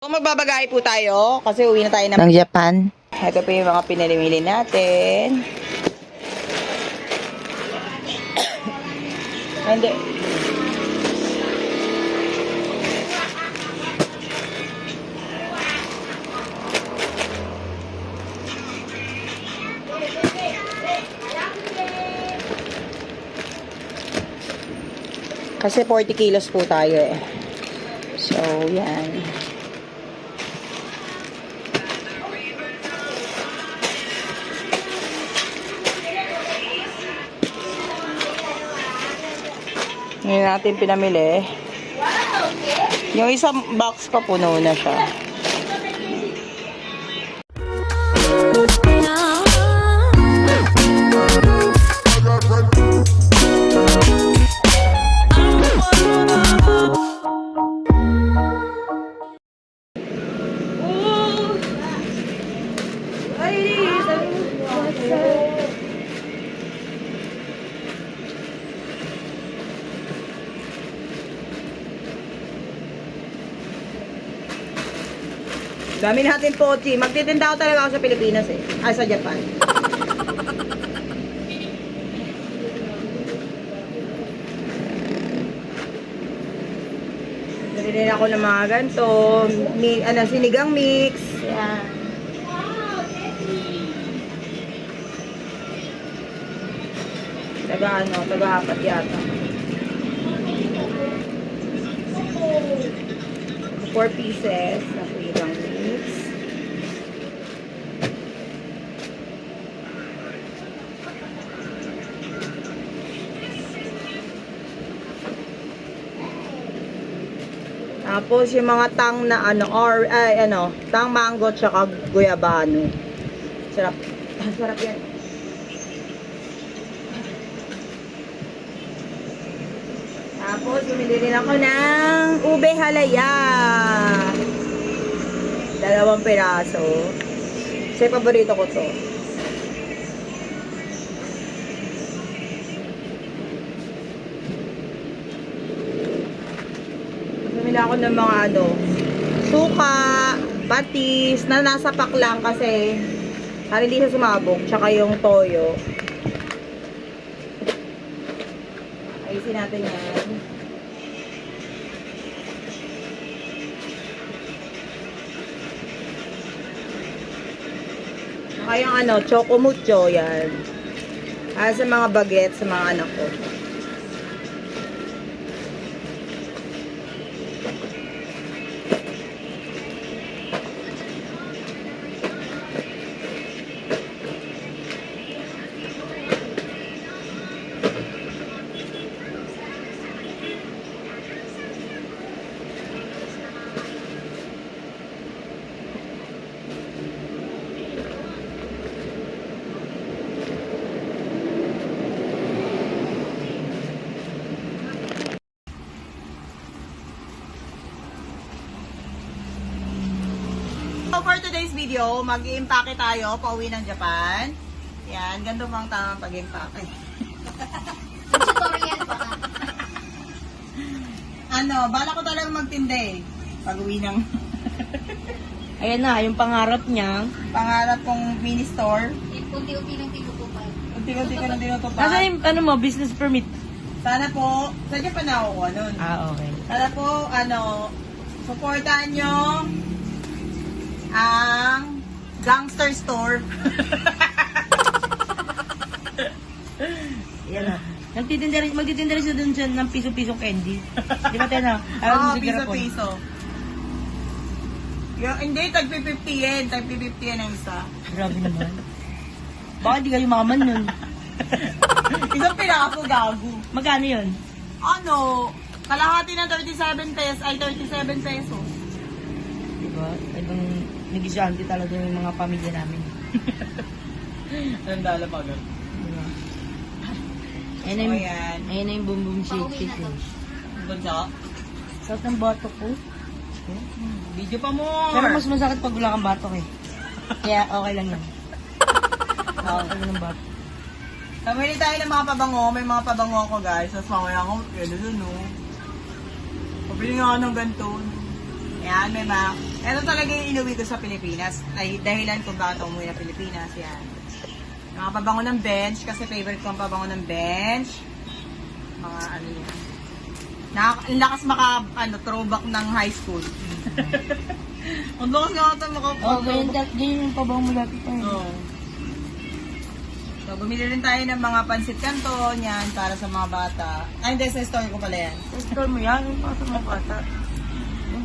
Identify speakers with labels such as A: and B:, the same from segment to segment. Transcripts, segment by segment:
A: So, magbabagay po tayo kasi uwi na tayo ng Japan. Ito po yung mga pinalimili natin. Hindi. Kasi 40 kilos po tayo eh. So, yan. Ngayon natin pinamili. Yung isang box pa puno na siya. Dami natin pochi. Magtitinda ako talaga ako sa Pilipinas eh. Ay, sa Japan. Nalilin ako ng mga ganito. Sinigang mix. Yan. Taga-apat yata. 4 pieces na sinigang mix. Tapos yung mga tang na tang mango tsaka guyabano. Sarap. Sarap yan. Tapos bumili rin ako ng ube halaya. 2 piraso. Kasi paborito ko to. Bumili ako ng mga suka, patis, na nasa pack lang kasi para hindi siya sumabog. Tsaka yung toyo. Ayusin natin yan. Saka yung choco mucho yan. Sa mga baguette sa mga anak ko. So for today's video, mag-i-impake tayo pauwi ng Japan. Yan, ganito pang tamang pag-impake.
B: Tutorial pa.
A: Bala ko talagang magtinda eh. Pag-uwi ng...
C: Ayan na, yung pangarap niya.
A: Pangarap kong mini store.
B: Unti-unti lang tinutupad.
A: Unti-unti ko nang tinutupad.
C: Nasaan yung business permit?
A: Sana po, sa Japan na ako nun.
C: Okay.
A: Sana po, supportahan nyo ang gangster store.
C: Yan na. Magtitinda rin siya dun siya ng piso-piso candy. Di ba tayo na?
A: Piso-piso. Hindi, tag-50 yen. Tag-50 yen ang isa.
C: Grabe naman. Baka di kayo makaman nun.
A: Isang piraso, gago.
C: Magkano yun?
A: Kalahati ng 37 pesos, ay 37 pesos.
C: Diba? Ibang negisyante talaga yung mga pamilya namin.
A: Anong dala pa agad?
C: Diba?
A: Ayan.
C: Ayun na yung boom boom shake shake.
A: Bunso?
C: Sakit ng batok ko.
A: Video pa mo.
C: Pero mas masakit pag wala kang batok eh. Kaya okay lang yan. Okay lang ng batok.
A: Kamili tayo ng mga pabango. May mga pabango ako guys. Tapos mamaya ako, dun no. Pabili nga ako ng ganito. Ayan, may mga... Ito talaga yung inuwi ko sa Pilipinas. Ay, dahilan kung bakit ako umuwi na Pilipinas. Yan. Mga pabango ng bench, kasi favorite ko ang pabango ng bench. Mga ano yan. Ang lakas throwback ng high school. Ang lakas nga ito
C: ganyan yung pabaw mo dati tayo.
A: Oo. So, bumili rin tayo ng mga pansit canton, yan, para sa mga bata. Ay, hindi, sa store ko pala yan.
C: Store mo yan, yung para sa mga bata.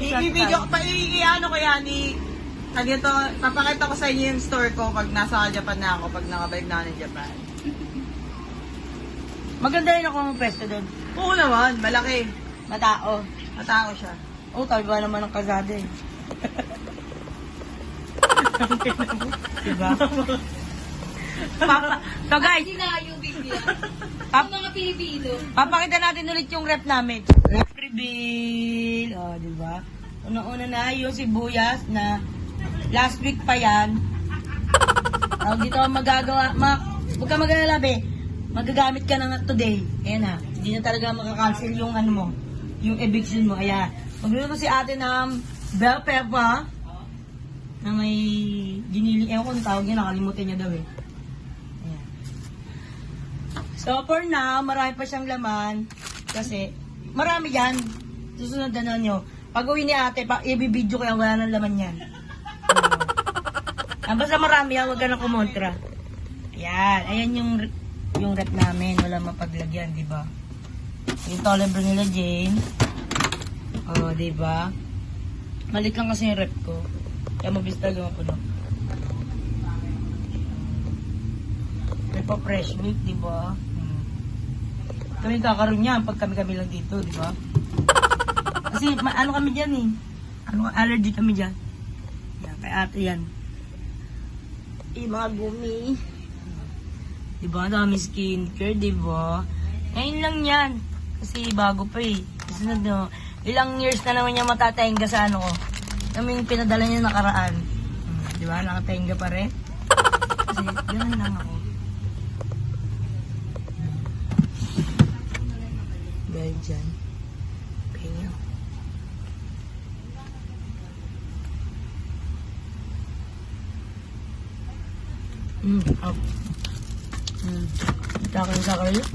A: I-video ko pa, i-ano ko yan, dito, papakita ko sa inyo yung store ko pag nasa Japan na ako, pag nakabalik na ako ng Japan.
C: Maganda rin ako ng pwesto doon.
A: Oo naman, malaki.
C: Matao.
A: Matao siya.
C: Oo, talaga naman ang kazada eh. Diba? So guys,
B: Hindi na yung bigla.
C: Pap-
B: Yung mga Pilipino.
C: papakita natin ulit yung rep namin. Rep reveal. O, diba? Una-una na yung sibuyas na last week pa yan. Dito ako magagawa. Huwag ka mag-alala, be. Magagamit ka na today. Ayan na. Hindi na talaga makakancel yung ano mo. Yung eviction mo. Ayan. Magluluto si ate ng bell pepper na may giniling. Ewan ko ang tawag niya. Nakalimutan niya daw eh. Ayan. So for now, marami pa siyang laman. Kasi marami yan. Susunod na nyo. Pag uwi ni ate, i-video ko yan. Wala nang laman yan. Basta marami yan. Huwag ka na kumontra. Ayan. Ayan yung rep namin. Wala mapaglagyan, di ba? Yung tolerable nila, Jane. O, di ba? Malit lang kasi yung rep ko. Kaya mabilis talaga mapuno. May pa fresh milk, di ba? Kami kakaroon yan pag kami lang dito, di ba? Kasi ano kami dyan eh. Allergy kami dyan. Yan, kay ate yan. Mga gumi. Di ba? Dami skincare, di ba? Ngayon lang yan. Kasi bago pa eh. Kasunod no. Ilang years na naman niya matatahinga sa ano ko. Kaming pinadala niya nakaraan. Di ba? Nakatahinga pa rin. Kasi gano'n lang ako. Dahil dyan. Pahinga. Up. Kita ko yung sakar yun.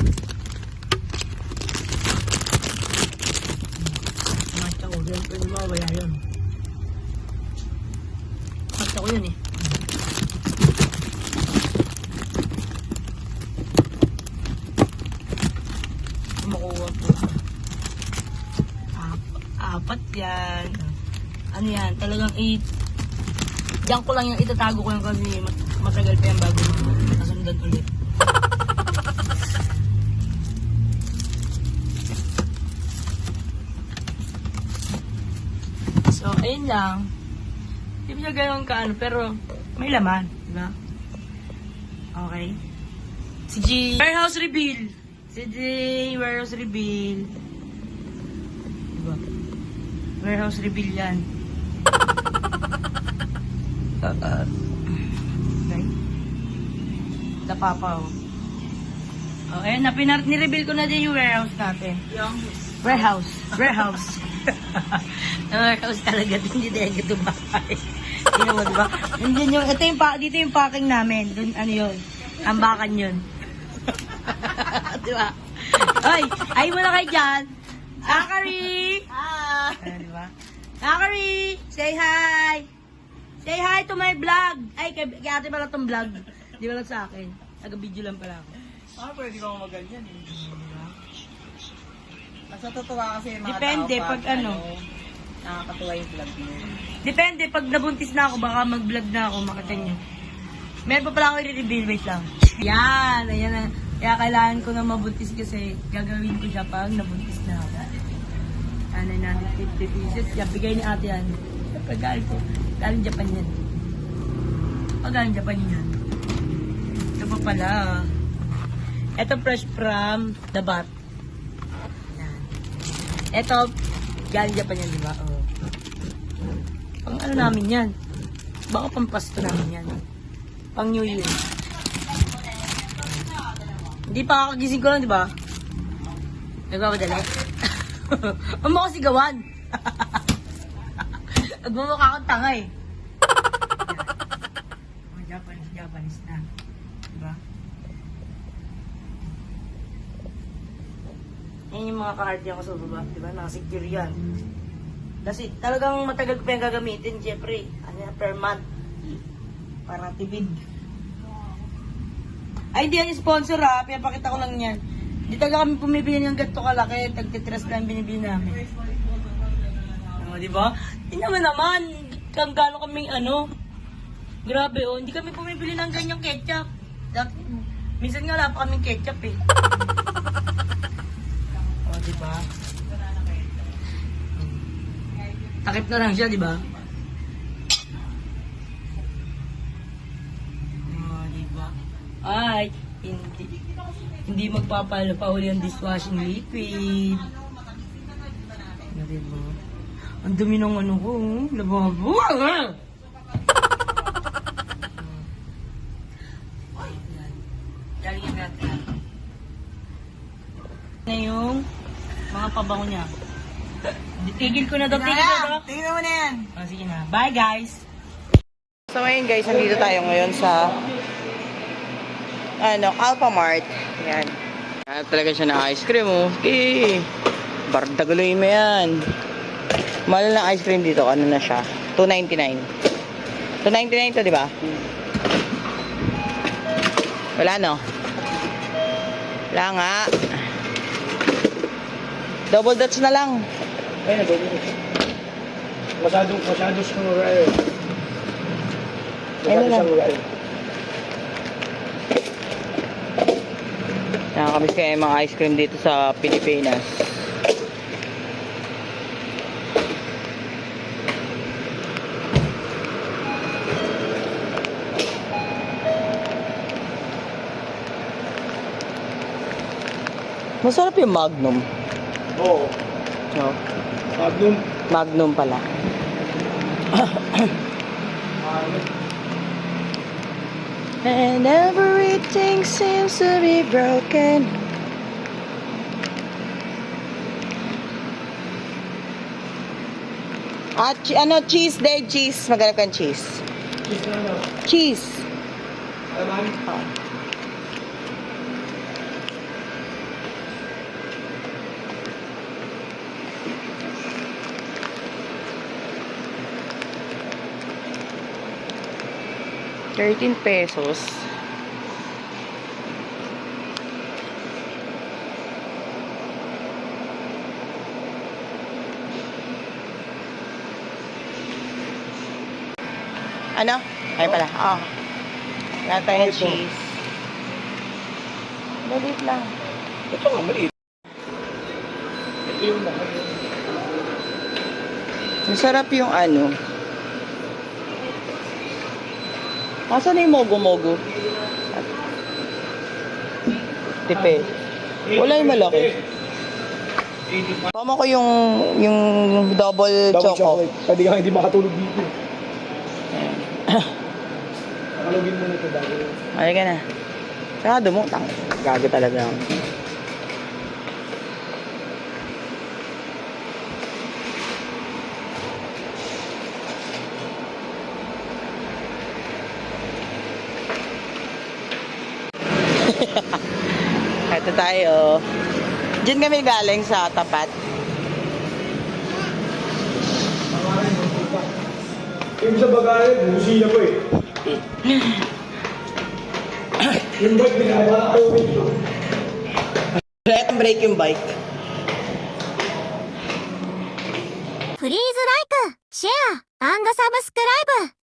C: Mata ko yun. Pwede mawaya yun. Mata ko yun eh. Makuha po. Apat yan. Ano yan? Talagang diyan ko lang yung itatago ko yung kasi matagal pa yan bago nasundan ulit. So, ayun lang. Hindi siya ganun kaano, pero may laman, di ba? Okay. Si G. Warehouse reveal. Si G. Warehouse reveal. Diba? Warehouse reveal yan. Okay. Napapaw. Oh, ayun na, ni-reveal ko na din yung warehouse natin. Warehouse. Warehouse. Warehouse talaga. Hindi talaga ito bahay. Hindi mo, diba? Dito yung packing namin. Dun, ano yun? Ambakan yun. Diba? Oy, ay mo na kayo dyan. Akari! Diba? Akari! Say hi! Say hi to my vlog! Ay, kay ate pala itong vlog. Di ba lang sa akin? Taga-video lang pala ako.
A: Pwede ko maganyan eh. Mas natutuwa kasi yung mga
C: Depende
A: tao
C: pag ano.
A: Nakakatuwa yung vlog mo.
C: Depende, pag nabuntis na ako, baka mag-vlog na ako, makita niyo. Meron pa pala ako i-reveal, wait lang. Yan, ayan na. Kaya kailangan ko na mabuntis kasi gagawin ko siya pag nabuntis na ako. Ano natin, 50 pieces. Yan, bigay ni ate yan. Siyempre, galing ko. Galing Japan yan. Galing Japan yan. Ito pa pala. Ito fresh from the bat. Yan. Ito, galing Japan yan, di ba? Oh. Pang ano namin yan? Baka pang pasto namin yan. Pang New Year. Hindi pa kakagising ko lang, di ba? Nagpapadali. Ang mga sigawan. Nagmumukha akong tanga eh. Yan. Mga Japanese na. Diba? Yan yung mga kaharte ako sa baba. Diba? Nakasecure yan. Kasi talagang matagal ko pa yung gagamitin, Jeffrey. Ano yan, per month. Para tipid. Ay, hindi yan yung sponsor ha. Pinapakita ko lang yan. Hindi talaga kami pumibili ng ganito kalaki. Tagtitras lang binibili namin. Di ba? Hindi naman. Kung gano'n kaming ano. Grabe oh. Hindi kami pumibili ng ganyang ketchup. Minsan nga wala pa kaming ketchup eh. O, di ba? Takip na lang siya, di ba? O, di ba? Ay, hindi magpapahuli ang dishwashing liquid. O, di ba? Ang dumi ng ano ko, lababo. Galing natin. Na yung mga pabango niya. Tigil ko na daw. Tigil ko na daw.
A: Tingnan mo na yan.
C: Sige na. Bye guys.
A: So ngayon guys, nandito tayo ngayon sa Alphamart. Yan. Hanap talaga siya ng ice cream oh. Okay. Bardagaloy mo yan. Mahal ng ice cream dito. Ano na siya? $2.99. $2.99 to, di ba? Wala, no? Wala nga. Double dots na lang.
D: Ayun, double dots. Masyadong siyang rare.
A: Ayun na lang. Nakakamiss kaya yung mga ice cream dito sa Pilipinas. Masarap yung Magnum.
D: Oo.
A: No?
D: Magnum.
A: Magnum pala. And everything seems to be broken. Cheese day, cheese. Maghanap kang cheese.
D: Cheese na ano?
A: Cheese.
D: Alaman?
A: Oh. ₱13. Ano? Ay pala. Oh. Wala tayong
D: Ito.
A: cheese. Dalit lang.
D: Ito nga, maliit. Ito yung mahal.
A: Masarap yung ano. Asan na yung mogo-mogo? Tipe. Wala yung malaki.
D: 85.
A: Tama ko yung double
D: Double
A: choco.
D: chocolate. Pwede ka hindi makatulog dito. Nakalogin mo nito bago.
A: Ay ka na. Saka dumutang. Gago talaga ako. Ito tayo. Diyan kami galing sa tapat.
D: Yung sa bagay, busiya ko eh. Yung bike, binabara kayo dito.
A: Let them break yung bike.
B: プリーズライク、シェア、サブスクライブ。